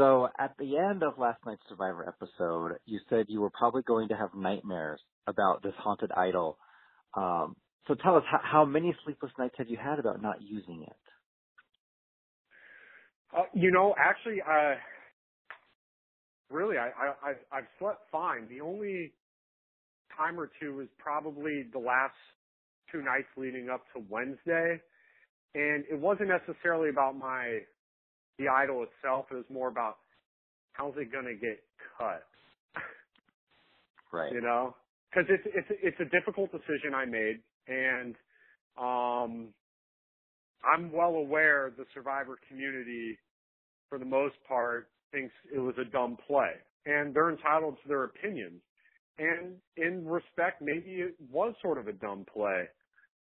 So at the end of last night's Survivor episode, you said you were probably going to have nightmares about this haunted idol. So tell us, how many sleepless nights have you had about not using it? Actually, really, I've slept fine. The only time or two was probably the last 2 nights leading up to Wednesday. And it wasn't necessarily about the idol itself. It was more about how's it going to get cut. Right. Because it's a difficult decision I made, and I'm well aware the Survivor community, for the most part, thinks it was a dumb play, and they're entitled to their opinions. And in respect, maybe it was sort of a dumb play.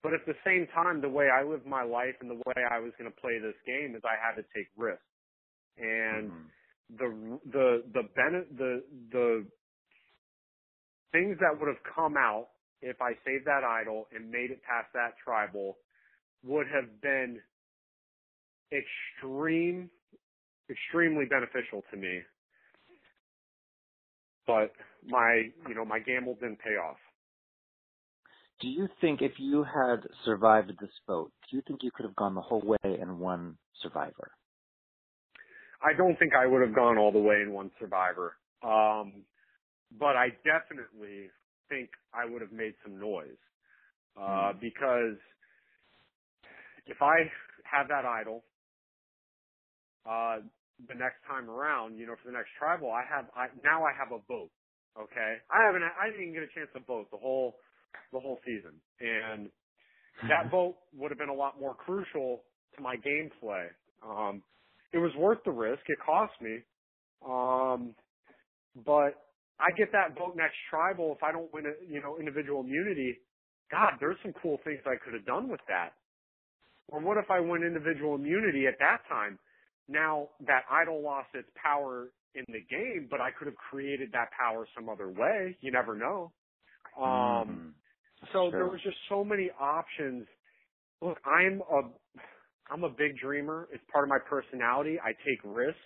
But at the same time, the way I lived my life and the way I was going to play this game is I had to take risks. And the things that would have come out if I saved that idol and made it past that tribal would have been extremely beneficial to me. But my gamble didn't pay off. Do you think if you had survived this vote, do you think you could have gone the whole way and won Survivor? I don't think I would have gone all the way and won Survivor. But I definitely think I would have made some noise. Because if I have that idol, the next time around, for the next tribal, I have a vote. Okay. I didn't even get a chance to vote the whole season. And that vote would have been a lot more crucial to my gameplay. It was worth the risk. It cost me. But I get that vote next tribal. If I don't win individual immunity, God, there's some cool things I could have done with that. Or what if I win individual immunity at that time? Now that idol lost its power in the game, but I could have created that power some other way. You never know. So there was just so many options. Look, I'm a big dreamer. It's part of my personality. I take risks.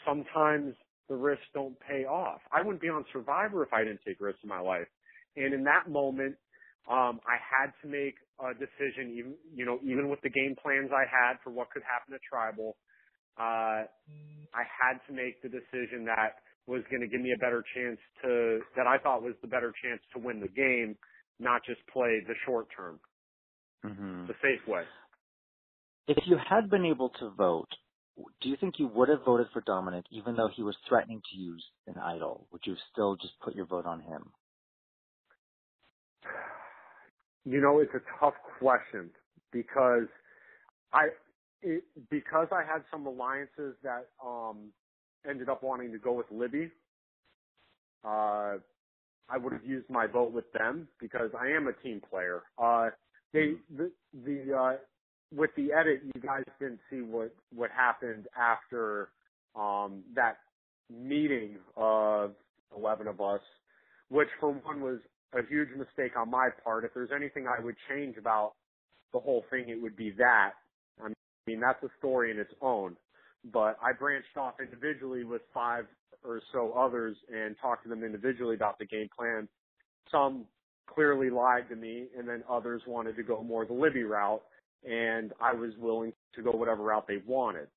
Sometimes the risks don't pay off. I wouldn't be on Survivor if I didn't take risks in my life. And in that moment, I had to make a decision, even with the game plans I had for what could happen at Tribal. I had to make the decision that was going to give me a better chance that I thought was the better chance to win the game, not just play the short term, the safe way. If you had been able to vote, do you think you would have voted for Dominic even though he was threatening to use an idol? Would you still just put your vote on him? It's a tough question because I had some alliances that ended up wanting to go with Libby. I would have used my vote with them because I am a team player. With the edit, you guys didn't see what happened after that meeting of 11 of us, which for one was a huge mistake on my part. If there's anything I would change about the whole thing, it would be that. I mean, that's a story in its own. But I branched off individually with 5 or so others and talked to them individually about the game plan. Some clearly lied to me, and then others wanted to go more the Libby route, and I was willing to go whatever route they wanted.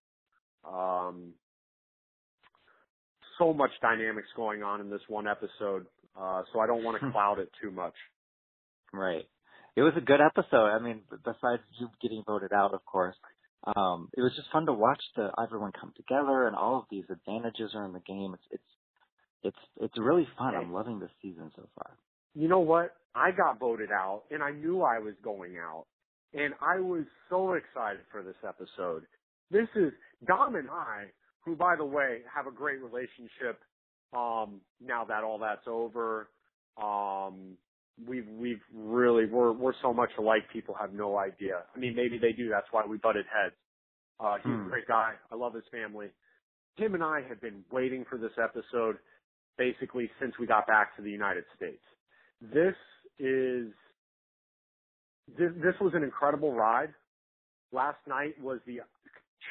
So much dynamics going on in this one episode, so I don't want to cloud it too much. Right. It was a good episode. I mean, besides you getting voted out, of course, it was just fun to watch everyone come together and all of these advantages are in the game. It's really fun. I'm loving this season so far. You know what? I got voted out, and I knew I was going out, and I was so excited for this episode. This is Dom and I, who, by the way, have a great relationship now that all that's over. We're so much alike, people have no idea. I mean, maybe they do. That's why we butted heads. He's a great guy. I love his family. Him and I have been waiting for this episode basically since we got back to the United States. This was an incredible ride. Last night was the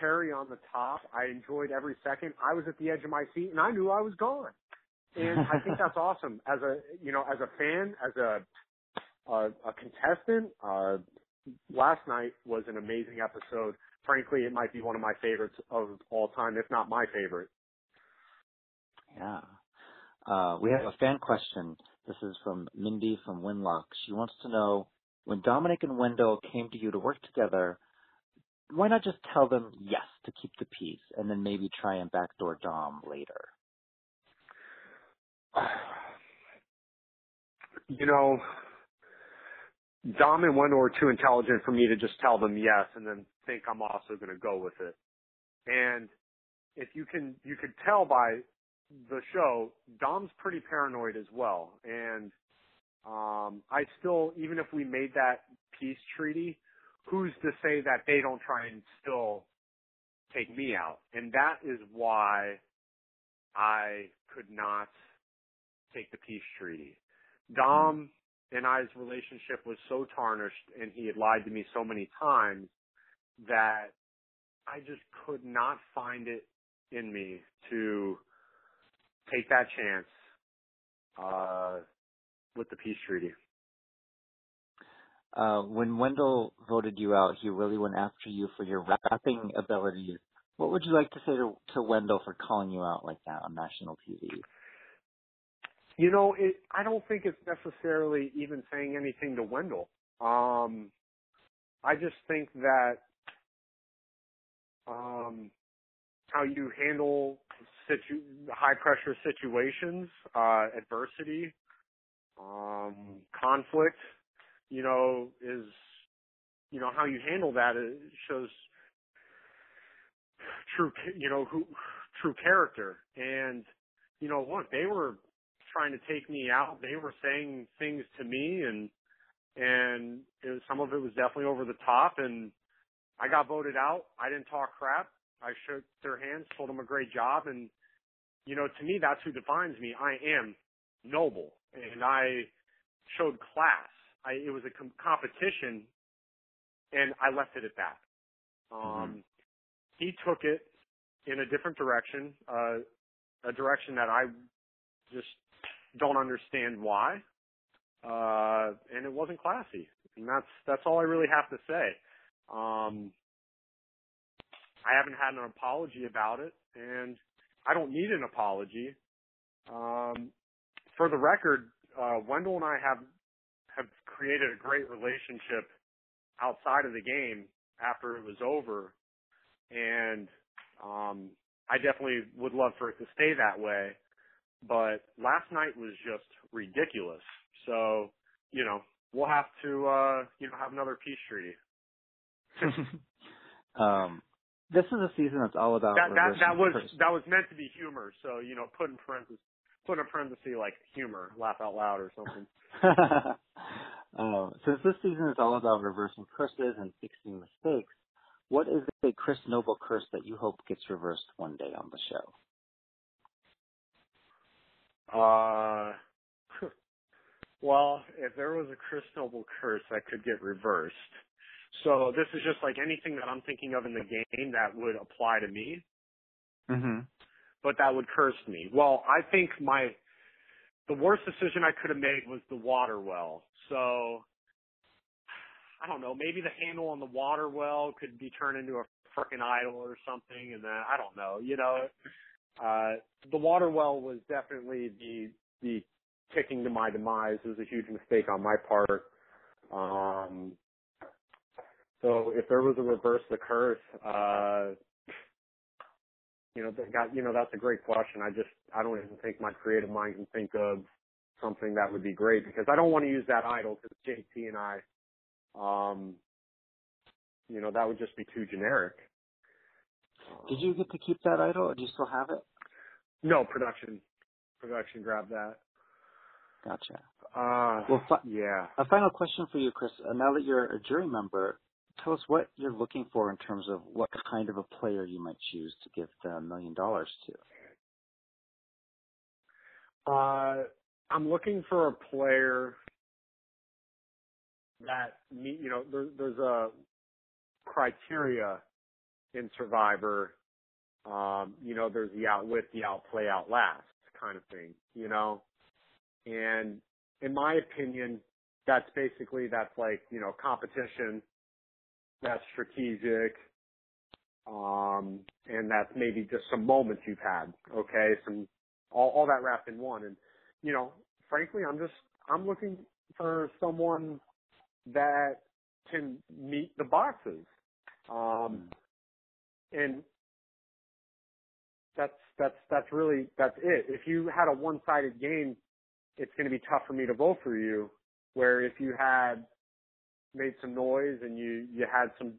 cherry on the top. I enjoyed every second. I was at the edge of my seat, and I knew I was gone. And I think that's awesome. As a fan, as a contestant, last night was an amazing episode. Frankly, it might be one of my favorites of all time, if not my favorite. Yeah. We have a fan question. This is from Mindy from Winlock. She wants to know, when Dominic and Wendell came to you to work together, why not just tell them yes to keep the peace and then maybe try and backdoor Dom later? Dom and Wendell are too intelligent for me to just tell them yes and then think I'm also going to go with it. And if you could tell by the show, Dom's pretty paranoid as well. And I still, even if we made that peace treaty, who's to say that they don't try and still take me out? And that is why I could not take the peace treaty. Dom and I's relationship was so tarnished, and he had lied to me so many times that I just could not find it in me to take that chance with the peace treaty. When Wendell voted you out, he really went after you for your rapping abilities. What would you like to say to Wendell for calling you out like that on national TV? I don't think it's necessarily even saying anything to Wendell. I just think that how you handle high-pressure situations, adversity, conflict, is, how you handle that shows true character. And, look, they were trying to take me out. They were saying things to me, and some of it was definitely over the top, and I got voted out. I didn't talk crap. I shook their hands, told them a great job, and, to me, that's who defines me. I am noble, and I showed class. It was a competition, and I left it at that. He took it in a different direction, a direction that I just don't understand why, and it wasn't classy. And that's all I really have to say. I haven't had an apology about it, and I don't need an apology. For the record, Wendell and I have created a great relationship outside of the game after it was over, and I definitely would love for it to stay that way. But last night was just ridiculous. So, we'll have to, have another peace treaty. This is a season that's all about that was meant to be humor. So, put in parentheses like humor, laugh out loud or something. Since this season is all about reversing curses and fixing mistakes, what is a Chris Noble curse that you hope gets reversed one day on the show? Well, if there was a Chris Noble curse that could get reversed, so this is just like anything that I'm thinking of in the game that would apply to me, but that would curse me. Well, I think the worst decision I could have made was the water well. So, I don't know, maybe the handle on the water well could be turned into a frickin' idol or something, and then, I don't know, the water well was definitely the ticking to my demise. It was a huge mistake on my part. So if there was a reverse the curse, that's a great question. I don't even think my creative mind can think of something that would be great, because I don't want to use that idol because JT and I, that would just be too generic. Did you get to keep that idol, or do you still have it? No, production grabbed that. Gotcha. Yeah. A final question for you, Chris. Now that you're a jury member, tell us what you're looking for in terms of what kind of a player you might choose to give the $1 million to. I'm looking for a player that there's a criteria in Survivor, there's the outwit, the outplay, outlast kind of thing, and in my opinion, that's like, competition, that's strategic, and that's maybe just some moments you've had, okay, all that wrapped in one. And, frankly, I'm looking for someone that can meet the boxes. And that's it. If you had a one-sided game, it's going to be tough for me to vote for you. Where if you had made some noise and you had some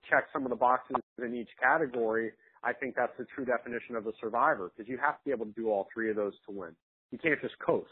check some of the boxes in each category, I think that's the true definition of a survivor, because you have to be able to do all three of those to win. You can't just coast.